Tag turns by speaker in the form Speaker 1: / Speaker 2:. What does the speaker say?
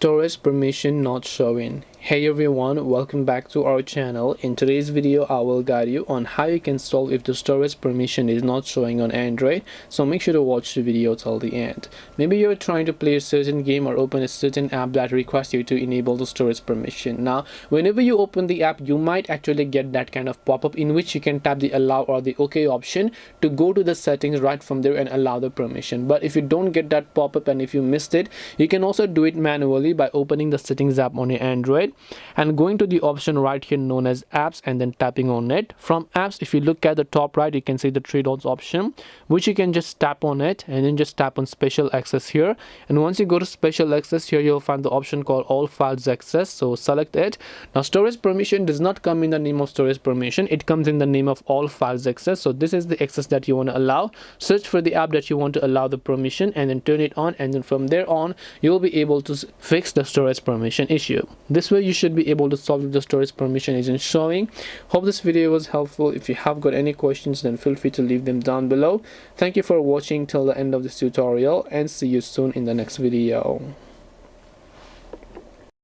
Speaker 1: Storage permission not showing. Hey everyone, welcome back to our channel. In today's video I will guide you on how you can solve if the storage permission is not showing on Android, so make sure to watch the video till the end. Maybe you're trying to play a certain game or open a certain app that requests you to enable the storage permission. Now whenever you open the app, you might actually get that kind of pop-up in which you can tap the allow or the OK option to go to the settings right from there and allow the permission. But if you don't get that pop-up and if you missed it, you can also do it manually by opening the settings app on your Android and going to the option right here known as apps and then tapping on it. From apps, if you look at the top right, you can see the three dots option, which you can just tap on it and then just tap on special access here. And once you go to special access here, you'll find the option called all files access, so select it. Now storage permission does not come in the name of storage permission, it comes in the name of all files access. So this is the access that you want to allow. Search for the app that you want to allow the permission and then turn it on, and then from there on you'll be able to fix the storage permission issue. This way you should be able to solve if the storage permission isn't showing. Hope this video was helpful. If you have got any questions, then feel free to leave them down below. Thank you for watching till the end of this tutorial and see you soon in the next video.